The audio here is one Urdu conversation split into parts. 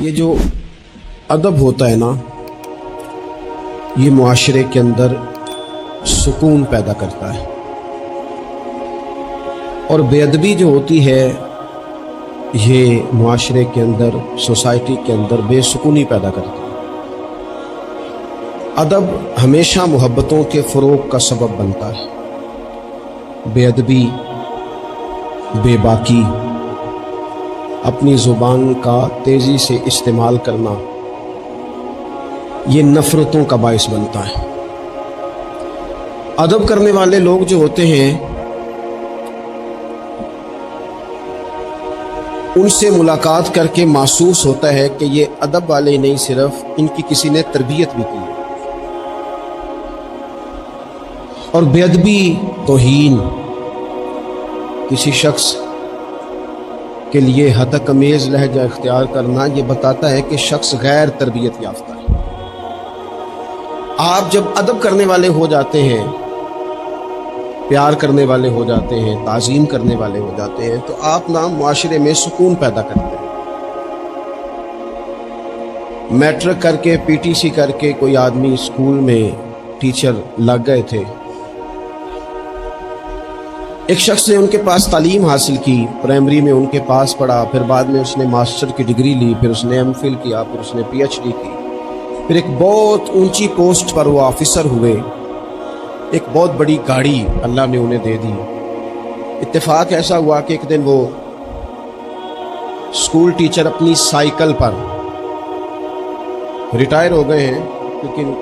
یہ جو ادب ہوتا ہے نا، یہ معاشرے کے اندر سکون پیدا کرتا ہے، اور بے ادبی جو ہوتی ہے یہ معاشرے کے اندر، سوسائٹی کے اندر بے سکونی پیدا کرتی ہے۔ ادب ہمیشہ محبتوں کے فروغ کا سبب بنتا ہے۔ بے ادبی، بے باکی، اپنی زبان کا تیزی سے استعمال کرنا، یہ نفرتوں کا باعث بنتا ہے۔ ادب کرنے والے لوگ جو ہوتے ہیں، ان سے ملاقات کر کے محسوس ہوتا ہے کہ یہ ادب والے نہیں، صرف ان کی کسی نے تربیت بھی کی ہے۔ اور بے ادبی، توہین، کسی شخص کے لیے ہتکامیز لہجہ اختیار کرنا، یہ بتاتا ہے کہ شخص غیر تربیت یافتہ ہے۔ آپ جب ادب کرنے والے ہو جاتے ہیں، پیار کرنے والے ہو جاتے ہیں، تعظیم کرنے والے ہو جاتے ہیں، تو آپ نا معاشرے میں سکون پیدا کرتے ہیں۔ میٹرک کر کے، پی ٹی سی کر کے کوئی آدمی اسکول میں ٹیچر لگ گئے تھے۔ ایک شخص نے ان کے پاس تعلیم حاصل کی، پرائمری میں ان کے پاس پڑھا، پھر بعد میں اس نے ماسٹر کی ڈگری لی، پھر اس نے ایم فل کیا، پھر اس نے پی ایچ ڈی کی، پھر ایک بہت اونچی پوسٹ پر وہ آفیسر ہوئے، ایک بہت بڑی گاڑی اللہ نے انہیں دے دی۔ اتفاق ایسا ہوا کہ ایک دن وہ اسکول ٹیچر اپنی سائیکل پر، ریٹائر ہو گئے ہیں لیکن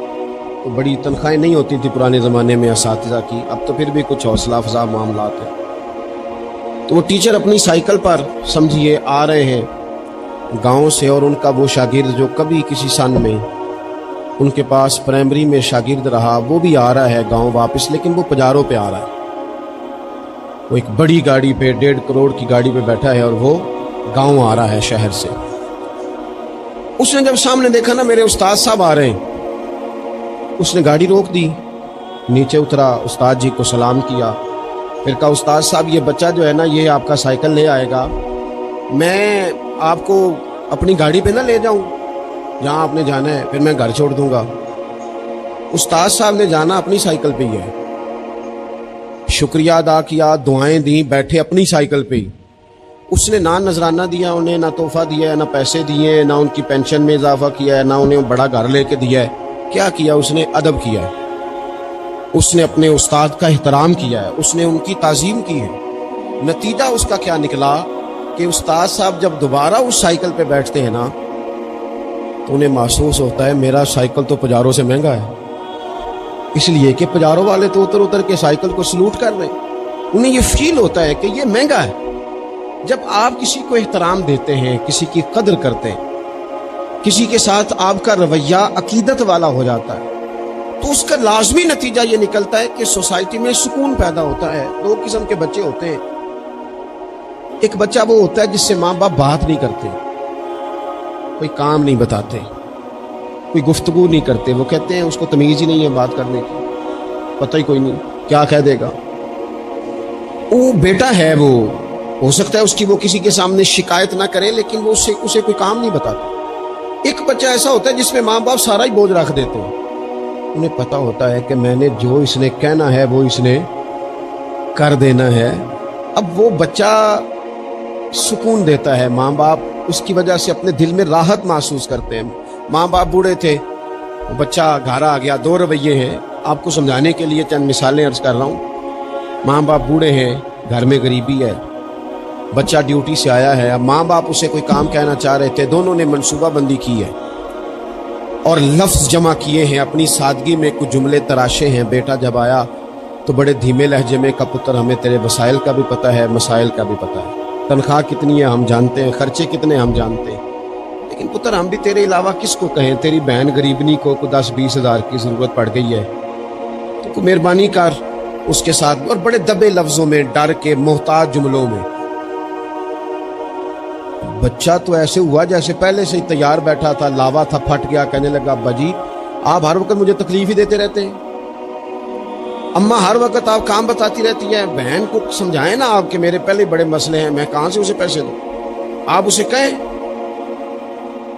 بڑی تنخواہیں نہیں ہوتی تھی پرانے زمانے میں اساتذہ کی، اب تو پھر بھی کچھ حوصلہ افزا معاملات ہیں۔ تو وہ ٹیچر اپنی سائیکل پر سمجھیے آ رہے ہیں گاؤں سے، اور ان کا وہ شاگرد جو کبھی کسی سن میں ان کے پاس پرائمری میں شاگرد رہا، وہ بھی آ رہا ہے گاؤں واپس، لیکن وہ پجاروں پہ آ رہا ہے۔ وہ ایک بڑی گاڑی پہ، 1.5 کروڑ کی گاڑی پہ بیٹھا ہے، اور وہ گاؤں آ رہا ہے شہر سے۔ اس نے جب سامنے دیکھا نا میرے استاد صاحب آ رہے ہیں، اس نے گاڑی روک دی، نیچے اترا، استاد جی کو سلام کیا، پھر کہا استاد صاحب یہ بچہ جو ہے نا، یہ آپ کا سائیکل لے آئے گا، میں آپ کو اپنی گاڑی پہ نہ لے جاؤں، جہاں آپ نے جانا ہے، پھر میں گھر چھوڑ دوں گا۔ استاد صاحب نے جانا اپنی سائیکل پہ ہی ہے، شکریہ ادا کیا، دعائیں دیں، بیٹھے اپنی سائیکل پہ ہی۔ اس نے نہ نذرانہ دیا انہیں، نہ تحفہ دیا ہے، نہ پیسے دیے، نہ ان کی پینشن میں اضافہ کیا ہے، نہ انہیں بڑا گھر لے کے دیا ہے۔ کیا کیا اس نے؟ ادب کیا ہے۔ اس نے اپنے استاد کا احترام کیا ہے، اس نے ان کی تعظیم کی ہے۔ نتیجہ اس کا کیا نکلا کہ استاد صاحب جب دوبارہ اس سائیکل پہ بیٹھتے ہیں نا، تو انہیں محسوس ہوتا ہے میرا سائیکل تو پجاروں سے مہنگا ہے، اس لیے کہ پجاروں والے تو اتر اتر کے سائیکل کو سلوٹ کر رہے ہیں۔ انہیں یہ فیل ہوتا ہے کہ یہ مہنگا ہے۔ جب آپ کسی کو احترام دیتے ہیں، کسی کی قدر کرتے ہیں، کسی کے ساتھ آپ کا رویہ عقیدت والا ہو جاتا ہے، تو اس کا لازمی نتیجہ یہ نکلتا ہے کہ سوسائٹی میں سکون پیدا ہوتا ہے۔ دو قسم کے بچے ہوتے ہیں، ایک بچہ وہ ہوتا ہے جس سے ماں باپ بات نہیں کرتے، کوئی کام نہیں بتاتے، کوئی گفتگو نہیں کرتے، وہ کہتے ہیں اس کو تمیز ہی نہیں ہے بات کرنے کی، پتہ ہی کوئی نہیں کیا کہہ دے گا۔ وہ بیٹا ہے، وہ ہو سکتا ہے اس کی وہ کسی کے سامنے شکایت نہ کرے، لیکن وہ اسے کوئی کام نہیں بتاتا۔ ایک بچہ ایسا ہوتا ہے جس میں ماں باپ سارا ہی بوجھ رکھ دیتے ہیں، انہیں پتا ہوتا ہے کہ میں نے جو اس نے کہنا ہے وہ اس نے کر دینا ہے۔ اب وہ بچہ سکون دیتا ہے، ماں باپ اس کی وجہ سے اپنے دل میں راحت محسوس کرتے ہیں۔ ماں باپ بوڑھے تھے، بچہ گھر آ گیا، دو رویے ہیں، آپ کو سمجھانے کے لیے چند مثالیں عرض کر رہا ہوں۔ ماں باپ بوڑھے ہیں، گھر میں غریبی ہے، بچہ ڈیوٹی سے آیا ہے، اب ماں باپ اسے کوئی کام کہنا چاہ رہے تھے، دونوں نے منصوبہ بندی کی ہے اور لفظ جمع کیے ہیں، اپنی سادگی میں کچھ جملے تراشے ہیں۔ بیٹا جب آیا تو بڑے دھیمے لہجے میں کہا پتر ہمیں تیرے وسائل کا بھی پتہ ہے، مسائل کا بھی پتہ ہے، تنخواہ کتنی ہے ہم جانتے ہیں، خرچے کتنے ہم جانتے ہیں، لیکن پتر ہم بھی تیرے علاوہ کس کو کہیں، تیری بہن غریبنی کو 10-20 ہزار کی ضرورت پڑ گئی ہے، تو کوئی مہربانی کر اس کے ساتھ۔ اور بڑے دبے لفظوں میں، ڈر کے، محتاج جملوں میں۔ بچہ تو ایسے ہوا جیسے پہلے سے ہی تیار بیٹھا تھا، لاوا تھا، پھٹ گیا، کہنے لگا ابا جی آپ ہر وقت مجھے تکلیف ہی دیتے رہتے ہیں، اماں ہر وقت آپ کام بتاتی رہتی ہیں، بہن کو سمجھائیں نا آپ کہ میرے پہلے بڑے مسئلے ہیں، میں کہاں سے اسے پیسے دوں، آپ اسے کہیں۔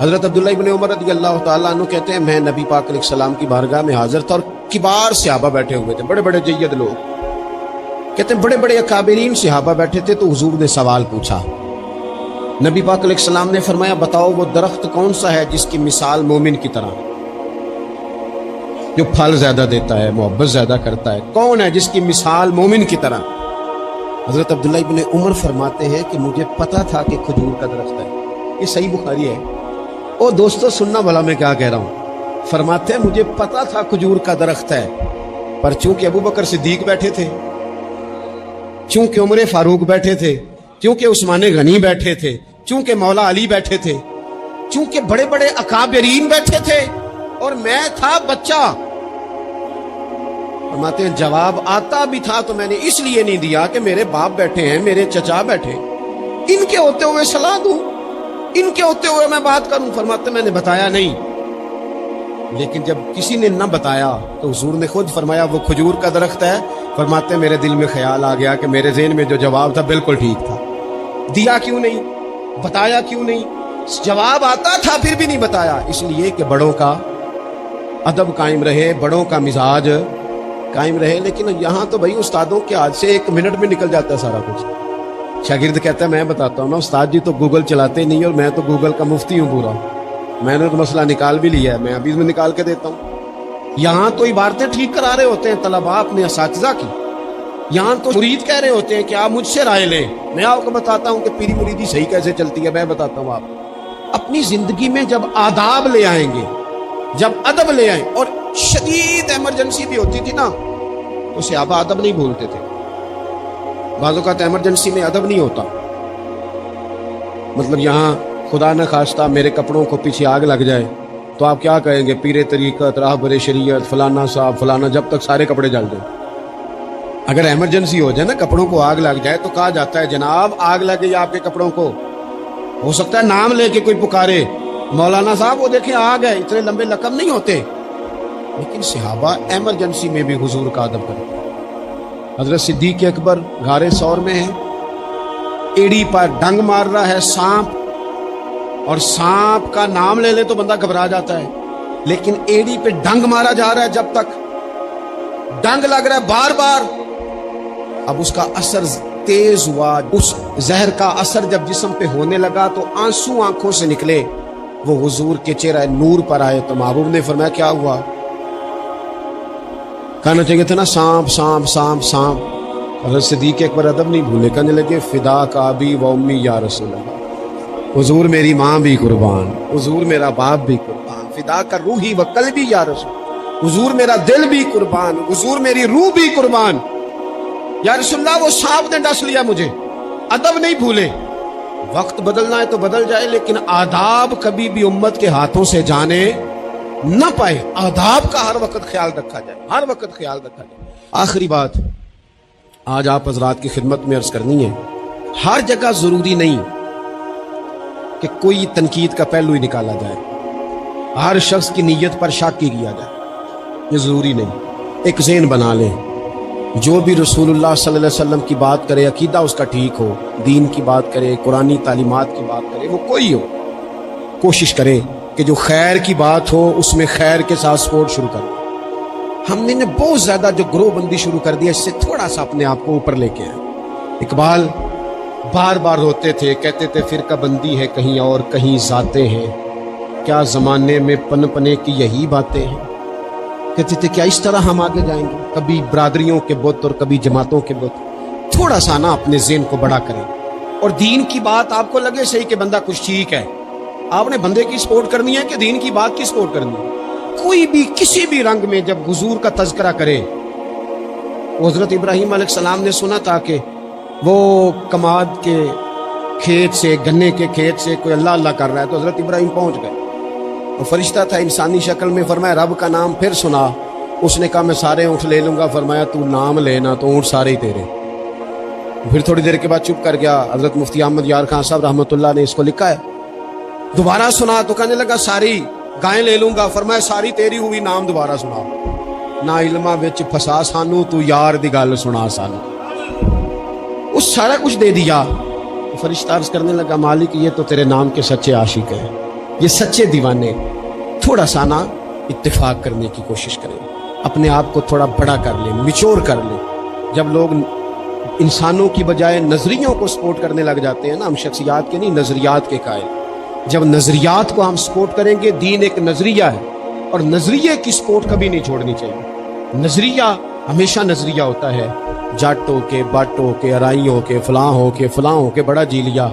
حضرت عبداللہ ابن عمر رضی اللہ تعالیٰ عنہ کہتے ہیں میں نبی پاک علیہ السلام کی بارگاہ میں حاضر تھا اور کبار صحابہ بیٹھے ہوئے تھے، بڑے بڑے جید لوگ، کہتے ہیں بڑے بڑے اکابرین صحابہ بیٹھے تھے، تو حضور نے سوال پوچھا۔ نبی پاک علیہ السلام نے فرمایا بتاؤ وہ درخت کون سا ہے جس کی مثال مومن کی طرح، جو پھل زیادہ دیتا ہے، محبت زیادہ کرتا ہے، کون ہے جس کی مثال مومن کی طرح؟ حضرت عبداللہ ابن عمر فرماتے ہیں کہ مجھے پتا تھا کہ کھجور کا درخت ہے، یہ صحیح بخاری ہے۔ او دوستو سننا بھلا میں کیا کہہ رہا ہوں، فرماتے ہیں مجھے پتا تھا کھجور کا درخت ہے، پر چونکہ ابو بکر صدیق بیٹھے تھے، چونکہ عمر فاروق بیٹھے تھے، چونکہ عثمان غنی بیٹھے تھے، چونکہ مولا علی بیٹھے تھے، چونکہ بڑے بڑے اکابرین بیٹھے تھے اور میں تھا بچہ، فرماتے ہیں جواب آتا بھی تھا تو میں نے اس لیے نہیں دیا کہ میرے باپ بیٹھے ہیں، میرے چچا بیٹھے، ان کے ہوتے ہوئے صلاح دوں، ان کے ہوتے ہوئے میں بات کروں؟ فرماتے میں نے بتایا نہیں، لیکن جب کسی نے نہ بتایا تو حضور نے خود فرمایا وہ کھجور کا درخت ہے۔ فرماتے میرے دل میں خیال آ گیا کہ میرے ذہن میں جو جواب تھا بالکل ٹھیک تھا، دیا کیوں نہیں، بتایا کیوں نہیں؟ جواب آتا تھا پھر بھی نہیں بتایا، اس لیے کہ بڑوں کا ادب قائم رہے، بڑوں کا مزاج قائم رہے۔ لیکن یہاں تو بھائی استادوں کے ہاتھ سے 1 منٹ میں نکل جاتا ہے سارا کچھ۔ شاگرد کہتا ہے میں بتاتا ہوں نا استاد جی تو گوگل چلاتے نہیں، اور میں تو گوگل کا مفتی ہوں پورا، میں نے تو مسئلہ نکال بھی لیا ہے، میں ابھی میں نکال کے دیتا ہوں۔ یہاں تو عبارتیں ٹھیک کرا رہے ہوتے ہیں طلباء اپنے اساتذہ کی، یہاں تو مرید کہہ رہے ہوتے ہیں کہ آپ مجھ سے رائے لیں، میں آپ کو بتاتا ہوں کہ پیری مریدی صحیح کیسے چلتی ہے، میں بتاتا ہوں۔ آپ اپنی زندگی میں جب آداب لے آئیں گے، جب ادب لے آئیں، اور شدید ایمرجنسی بھی ہوتی تھی نا تو صحابہ ادب نہیں بھولتے تھے۔ بعض اوقات ایمرجنسی میں ادب نہیں ہوتا، مطلب یہاں خدا نہ خواستہ میرے کپڑوں کو پیچھے آگ لگ جائے تو آپ کیا کہیں گے، پیر طریقت، راہبر شریعت، فلانا صاحب فلانا، جب تک سارے کپڑے جل جائیں۔ اگر ایمرجنسی ہو جائے نا، کپڑوں کو آگ لگ جائے تو کہا جاتا ہے جناب آگ لگ گئی آپ کے کپڑوں کو، ہو سکتا ہے نام لے کے کوئی پکارے، مولانا صاحب وہ دیکھیں آگ ہے، اتنے لمبے لقب نہیں ہوتے۔ لیکن صحابہ ایمرجنسی میں بھی حضور کا ادب کرتے ہیں۔ حضرت صدیق اکبر غار ثور میں ہیں، ایڑی پر ڈنگ مار رہا ہے سانپ، اور سانپ کا نام لے لے تو بندہ گھبرا جاتا ہے، لیکن ایڑی پہ ڈنگ مارا جا رہا ہے، جب تک ڈنگ لگ رہا ہے بار بار، اب اس کا اثر تیز ہوا، اس زہر کا اثر جب جسم پہ ہونے لگا تو آنسو آنکھوں سے نکلے، وہ حضور کے چہرہ نور پر آئے تو محبوب نے فرمایا کیا ہوا؟ کہنا چاہیے تھا نا سانپ سانپ سانپ سانپ۔ حضرت صدیق اکبر ادب نہیں بھولے، کہنے لگے فدا کا ابی و امی یا رسول اللہ، حضور میری ماں بھی قربان، حضور میرا باپ بھی قربان، فدا کا روحی و قلبی یا رسول، حضور میرا دل بھی قربان، حضور میری روح بھی قربان، یا رسول اللہ وہ سانپ نے ڈس لیا مجھے۔ ادب نہیں بھولے، وقت بدلنا ہے تو بدل جائے، لیکن آداب کبھی بھی امت کے ہاتھوں سے جانے نہ پائے، آداب کا ہر وقت خیال رکھا جائے، ہر وقت خیال رکھا جائے۔ آخری بات آج آپ حضرات کی خدمت میں عرض کرنی ہے، ہر جگہ ضروری نہیں کہ کوئی تنقید کا پہلو ہی نکالا جائے، ہر شخص کی نیت پر شک ہی کیا جائے، یہ ضروری نہیں۔ ایک ذہن بنا لیں، جو بھی رسول اللہ صلی اللہ علیہ وسلم کی بات کرے، عقیدہ اس کا ٹھیک ہو، دین کی بات کرے، قرآنی تعلیمات کی بات کرے، وہ کوئی ہو، کوشش کرے کہ جو خیر کی بات ہو اس میں خیر کے ساتھ سپورٹ شروع کریں۔ ہم نے بہت زیادہ جو گروہ بندی شروع کر دیا، اس سے تھوڑا سا اپنے آپ کو اوپر لے کے آئے۔ اقبال بار بار روتے تھے، کہتے تھے فرقہ بندی ہے کہیں اور کہیں ذاتیں ہیں، کیا زمانے میں پن پنے کی یہی باتیں ہیں۔ کہتے تھے کیا اس طرح ہم آگے جائیں گے، کبھی برادریوں کے بت اور کبھی جماعتوں کے بت۔ تھوڑا سا نا اپنے ذہن کو بڑا کریں، اور دین کی بات آپ کو لگے صحیح کہ بندہ کچھ ٹھیک ہے، آپ نے بندے کی سپورٹ کرنی ہے کہ دین کی بات کی سپورٹ کرنی ہے۔ کوئی بھی کسی بھی رنگ میں جب حضور کا تذکرہ کرے، حضرت ابراہیم علیہ السلام نے سنا تھا کہ وہ کماد کے کھیت سے، گنے کے کھیت سے کوئی اللہ اللہ کر رہا ہے، تو حضرت ابراہیم پہنچ گئے، وہ فرشتہ تھا انسانی شکل میں، فرمایا رب کا نام پھر سنا، اس نے کہا میں سارے اونٹ لے لوں گا، فرمایا تو نام لینا تو اونٹ سارے ہی تیرے۔ پھر تھوڑی دیر کے بعد چپ کر گیا۔ حضرت مفتی احمد یار خان صاحب رحمۃ اللہ نے اس کو لکھا ہے، دوبارہ سنا تو کہنے لگا ساری گائیں لے لوں گا، فرمایا ساری تیری ہوئی، نام دوبارہ سنا، نہ علماں وچ پھسا سانو تو یار دی گل سنا سانو، وہ سارا کچھ دے دیا۔ فرشتہ عرض کرنے لگا مالک یہ تو تیرے نام کے سچے عاشق ہیں، یہ سچے دیوانے تھوڑا سا نا اتفاق کرنے کی کوشش کریں، اپنے آپ کو تھوڑا بڑا کر لیں، میچور کر لیں۔ جب لوگ انسانوں کی بجائے نظریوں کو سپورٹ کرنے لگ جاتے ہیں نا، ہم شخصیات کے نہیں نظریات کے قائل، جب نظریات کو ہم سپورٹ کریں گے، دین ایک نظریہ ہے اور نظریے کی سپورٹ کبھی نہیں چھوڑنی چاہیے۔ نظریہ ہمیشہ نظریہ ہوتا ہے، جٹ ہو کے بٹ ہو کے ارائی ہو کے فلاں ہو کے فلاں ہو کے بڑا جی لیا،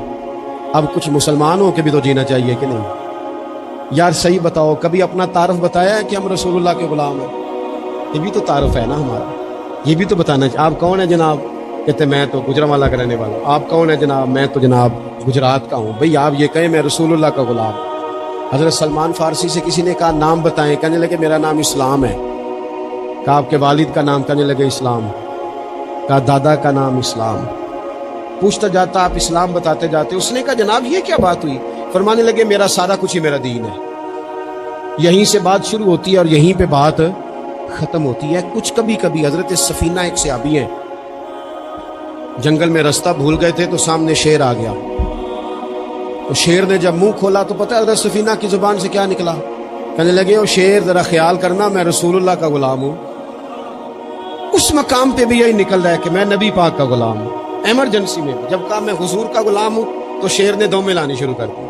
اب کچھ مسلمان ہو کے بھی تو جینا چاہیے کہ نہیں؟ یار صحیح بتاؤ، کبھی اپنا تعارف بتایا ہے کہ ہم رسول اللہ کے غلام ہیں؟ یہ بھی تو تعارف ہے نا ہمارا، یہ بھی تو بتانا چاہیے۔ آپ کون ہیں جناب؟ کہتے میں تو گجرانوالہ کا رہنے والا ہوں۔ آپ کون ہیں جناب؟ میں تو جناب گجرات کا ہوں۔ بھئی آپ یہ کہیں میں رسول اللہ کا غلام۔ حضرت سلمان فارسی سے کسی نے کہا نام بتائیں، کہنے لگے میرا نام اسلام ہے۔ کہا آپ کے والد کا نام؟ کہنے لگے اسلام۔ کہا دادا کا نام اسلام۔ پوچھتا جاتا آپ اسلام بتاتے جاتے، اس نے کہا جناب یہ کیا بات ہوئی؟ فرمانے لگے میرا سارا کچھ ہی میرا دین ہے۔ یہیں سے بات شروع ہوتی ہے اور یہیں پہ بات ختم ہوتی ہے۔ کچھ کبھی کبھی حضرت سفینہ ایک صحابی ہیں، جنگل میں رستہ بھول گئے تھے تو سامنے شیر آ گیا، تو شیر نے جب منہ کھولا تو پتہ ہے حضرت سفینہ کی زبان سے کیا نکلا؟ کہنے لگے او شیر ذرا خیال کرنا میں رسول اللہ کا غلام ہوں۔ اس مقام پہ بھی یہی نکل رہا ہے کہ میں نبی پاک کا غلام ہوں۔ ایمرجنسی میں جب کہا میں حضور کا غلام ہوں تو شیر نے دم ملانی شروع کر دی،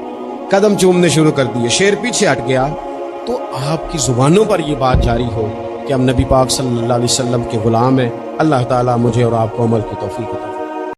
قدم چومنے شروع کر دیے، شیر پیچھے ہٹ گیا۔ تو آپ کی زبانوں پر یہ بات جاری ہو کہ ہم نبی پاک صلی اللہ علیہ وسلم کے غلام ہیں، اللہ تعالیٰ مجھے اور آپ کو عمل کی توفیق عطا فرمائے۔